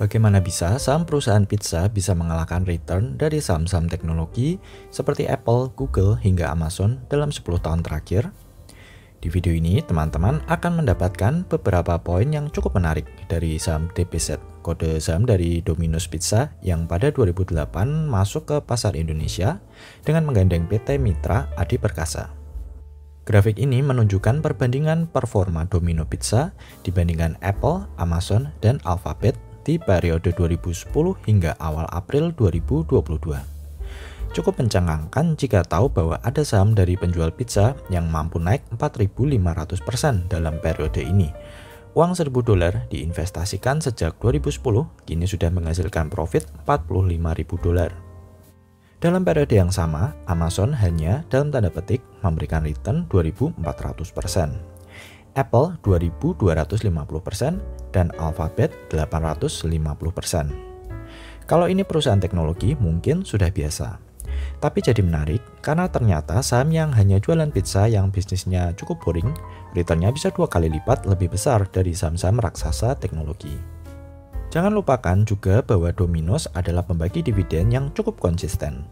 Bagaimana bisa saham perusahaan pizza bisa mengalahkan return dari saham-saham teknologi seperti Apple, Google, hingga Amazon dalam 10 tahun terakhir? Di video ini, teman-teman akan mendapatkan beberapa poin yang cukup menarik dari saham DPZ, kode saham dari Domino's Pizza yang pada 2008 masuk ke pasar Indonesia dengan menggandeng PT Mitra Adi Perkasa. Grafik ini menunjukkan perbandingan performa Domino Pizza dibandingkan Apple, Amazon, dan Alphabet di periode 2010 hingga awal April 2022. Cukup mencengangkan jika tahu bahwa ada saham dari penjual pizza yang mampu naik 4.500% dalam periode ini. Uang $1.000 diinvestasikan sejak 2010, kini sudah menghasilkan profit $45.000. Dalam periode yang sama, Amazon hanya dalam tanda petik memberikan return 2.400%. Apple 2.250% dan Alphabet 850%. Kalau ini perusahaan teknologi mungkin sudah biasa. Tapi jadi menarik karena ternyata saham yang hanya jualan pizza yang bisnisnya cukup boring, returnnya bisa 2 kali lipat lebih besar dari saham-saham raksasa teknologi. Jangan lupakan juga bahwa Domino's adalah pembagi dividen yang cukup konsisten.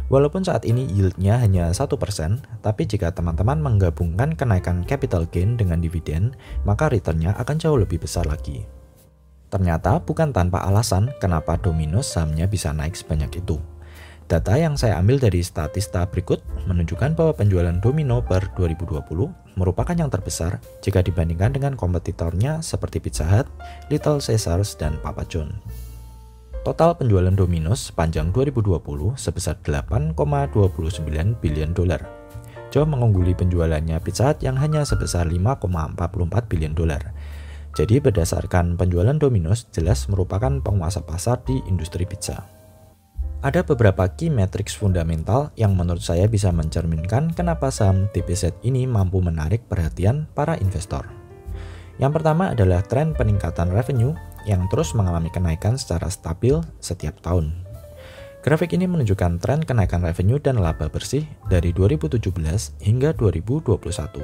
Walaupun saat ini yieldnya hanya 1%, tapi jika teman-teman menggabungkan kenaikan capital gain dengan dividen, maka returnnya akan jauh lebih besar lagi. Ternyata bukan tanpa alasan kenapa Domino's sahamnya bisa naik sebanyak itu. Data yang saya ambil dari Statista berikut menunjukkan bahwa penjualan Domino per 2020 merupakan yang terbesar jika dibandingkan dengan kompetitornya seperti Pizza Hut, Little Caesars, dan Papa John. Total penjualan Domino's sepanjang 2020 sebesar $8,29 billion. Jauh mengungguli penjualannya Pizza Hut yang hanya sebesar $5,44 billion. Jadi berdasarkan penjualan Domino's jelas merupakan penguasa pasar di industri pizza. Ada beberapa key metrics fundamental yang menurut saya bisa mencerminkan kenapa saham DPZ ini mampu menarik perhatian para investor. Yang pertama adalah tren peningkatan revenue yang terus mengalami kenaikan secara stabil setiap tahun. Grafik ini menunjukkan tren kenaikan revenue dan laba bersih dari 2017 hingga 2021.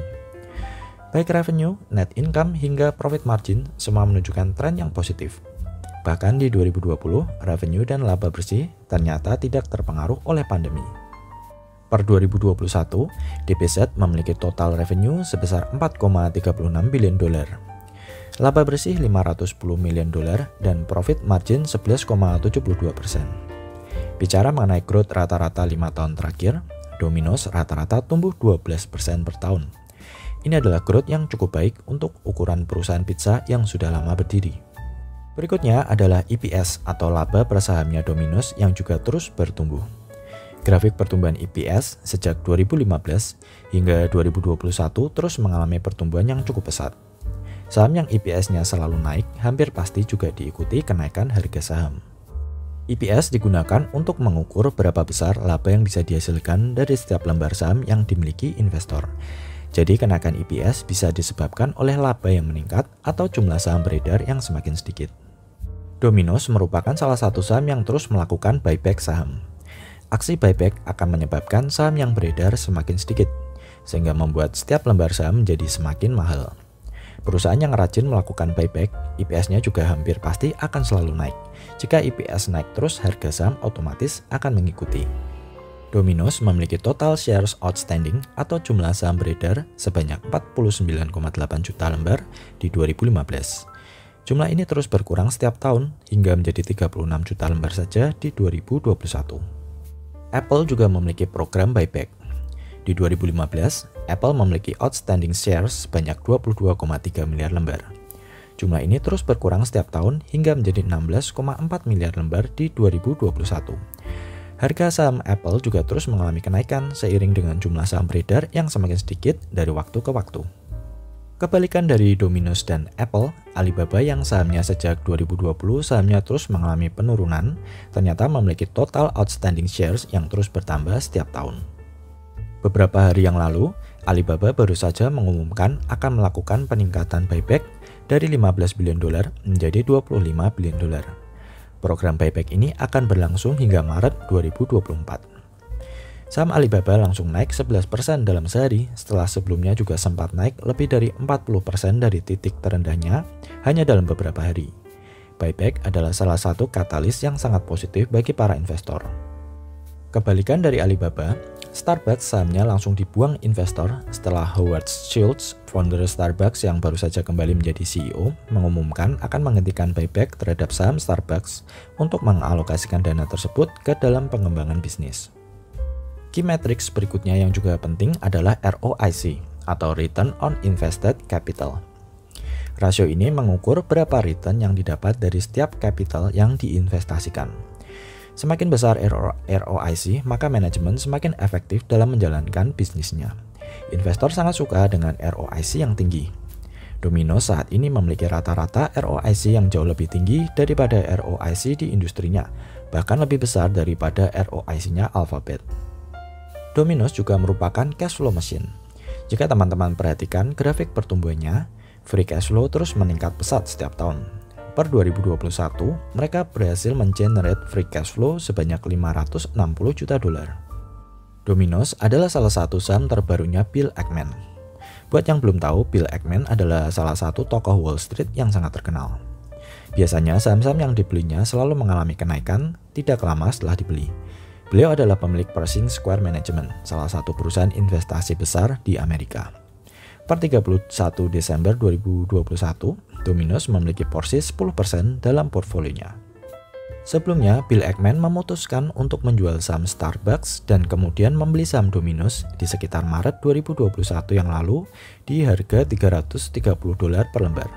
Baik revenue, net income, hingga profit margin semua menunjukkan tren yang positif. Bahkan di 2020, revenue dan laba bersih ternyata tidak terpengaruh oleh pandemi. Per 2021, DPZ memiliki total revenue sebesar $4,36 billion. Laba bersih $510 million dan profit margin 11,72%. Bicara mengenai growth rata-rata 5 tahun terakhir, Domino's rata-rata tumbuh 12% per tahun. Ini adalah growth yang cukup baik untuk ukuran perusahaan pizza yang sudah lama berdiri. Berikutnya adalah EPS atau laba per sahamnya Domino's yang juga terus bertumbuh. Grafik pertumbuhan EPS sejak 2015 hingga 2021 terus mengalami pertumbuhan yang cukup pesat. Saham yang EPS-nya selalu naik hampir pasti juga diikuti kenaikan harga saham. EPS digunakan untuk mengukur berapa besar laba yang bisa dihasilkan dari setiap lembar saham yang dimiliki investor. Jadi kenaikan EPS bisa disebabkan oleh laba yang meningkat atau jumlah saham beredar yang semakin sedikit. Domino's merupakan salah satu saham yang terus melakukan buyback saham. Aksi buyback akan menyebabkan saham yang beredar semakin sedikit, sehingga membuat setiap lembar saham menjadi semakin mahal. Perusahaan yang rajin melakukan buyback, EPS-nya juga hampir pasti akan selalu naik. Jika EPS naik terus, harga saham otomatis akan mengikuti. Domino's memiliki total shares outstanding atau jumlah saham beredar sebanyak 49,8 juta lembar di 2015. Jumlah ini terus berkurang setiap tahun hingga menjadi 36 juta lembar saja di 2021. Apple juga memiliki program buyback. Di 2015, Apple memiliki outstanding shares sebanyak 22,3 miliar lembar. Jumlah ini terus berkurang setiap tahun hingga menjadi 16,4 miliar lembar di 2021. Harga saham Apple juga terus mengalami kenaikan seiring dengan jumlah saham beredar yang semakin sedikit dari waktu ke waktu. Kebalikan dari Domino's dan Apple, Alibaba yang sahamnya sejak 2020 sahamnya terus mengalami penurunan, ternyata memiliki total outstanding shares yang terus bertambah setiap tahun. Beberapa hari yang lalu, Alibaba baru saja mengumumkan akan melakukan peningkatan buyback dari $15 billion menjadi $25 billion. Program buyback ini akan berlangsung hingga Maret 2024. Saham Alibaba langsung naik 11% dalam sehari setelah sebelumnya juga sempat naik lebih dari 40% dari titik terendahnya hanya dalam beberapa hari. buyback adalah salah satu katalis yang sangat positif bagi para investor. Kebalikan dari Alibaba, Starbucks sahamnya langsung dibuang investor setelah Howard Schultz, founder Starbucks yang baru saja kembali menjadi CEO, mengumumkan akan menghentikan buyback terhadap saham Starbucks untuk mengalokasikan dana tersebut ke dalam pengembangan bisnis. Key metrics berikutnya yang juga penting adalah ROIC atau Return on Invested Capital. Rasio ini mengukur berapa return yang didapat dari setiap capital yang diinvestasikan. Semakin besar ROIC, maka manajemen semakin efektif dalam menjalankan bisnisnya. Investor sangat suka dengan ROIC yang tinggi. Domino's saat ini memiliki rata-rata ROIC yang jauh lebih tinggi daripada ROIC di industrinya, bahkan lebih besar daripada ROIC-nya Alphabet. Domino's juga merupakan cash flow machine. Jika teman-teman perhatikan grafik pertumbuhannya, free cash flow terus meningkat pesat setiap tahun. Per 2021, mereka berhasil mengenerate free cash flow sebanyak $560 juta. Domino's adalah salah satu saham terbarunya Bill Ackman. Buat yang belum tahu, Bill Ackman adalah salah satu tokoh Wall Street yang sangat terkenal. Biasanya saham-saham yang dibelinya selalu mengalami kenaikan tidak lama setelah dibeli. Beliau adalah pemilik Pershing Square Management, salah satu perusahaan investasi besar di Amerika. Per 31 Desember 2021, Domino's memiliki porsi 10% dalam portfolionya. Sebelumnya, Bill Ackman memutuskan untuk menjual saham Starbucks dan kemudian membeli saham Domino's di sekitar Maret 2021 yang lalu di harga $330 per lembar.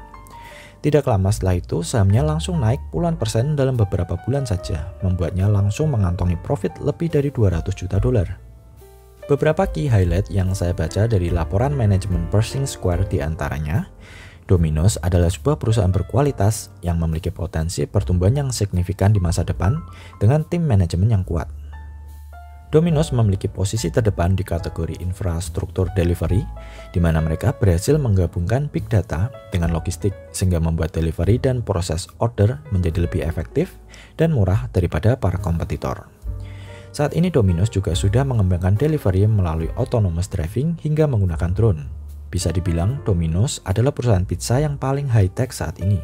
Tidak lama setelah itu, sahamnya langsung naik puluhan persen dalam beberapa bulan saja, membuatnya langsung mengantongi profit lebih dari $200 juta. Beberapa key highlight yang saya baca dari laporan manajemen Pershing Square diantaranya, Domino's adalah sebuah perusahaan berkualitas yang memiliki potensi pertumbuhan yang signifikan di masa depan dengan tim manajemen yang kuat. Domino's memiliki posisi terdepan di kategori infrastruktur delivery, di mana mereka berhasil menggabungkan big data dengan logistik sehingga membuat delivery dan proses order menjadi lebih efektif dan murah daripada para kompetitor. Saat ini Domino's juga sudah mengembangkan delivery melalui autonomous driving hingga menggunakan drone. Bisa dibilang Domino's adalah perusahaan pizza yang paling high-tech saat ini.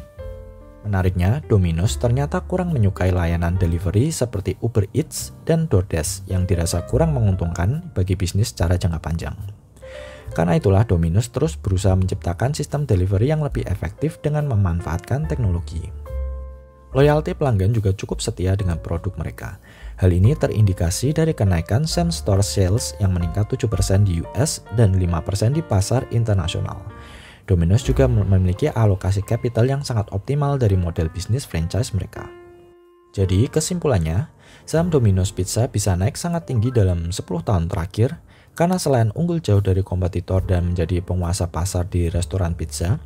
Menariknya, Domino's ternyata kurang menyukai layanan delivery seperti Uber Eats dan DoorDash yang dirasa kurang menguntungkan bagi bisnis secara jangka panjang. Karena itulah Domino's terus berusaha menciptakan sistem delivery yang lebih efektif dengan memanfaatkan teknologi. Loyalty pelanggan juga cukup setia dengan produk mereka. Hal ini terindikasi dari kenaikan same-store sales yang meningkat 7% di US dan 5% di pasar internasional. Domino's juga memiliki alokasi capital yang sangat optimal dari model bisnis franchise mereka. Jadi kesimpulannya, saham Domino's Pizza bisa naik sangat tinggi dalam 10 tahun terakhir karena selain unggul jauh dari kompetitor dan menjadi penguasa pasar di restoran pizza,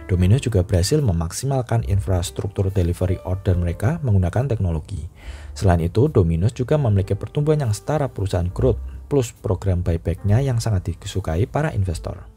Domino's juga berhasil memaksimalkan infrastruktur delivery order mereka menggunakan teknologi. Selain itu, Domino's juga memiliki pertumbuhan yang setara perusahaan growth plus program buyback-nya yang sangat disukai para investor.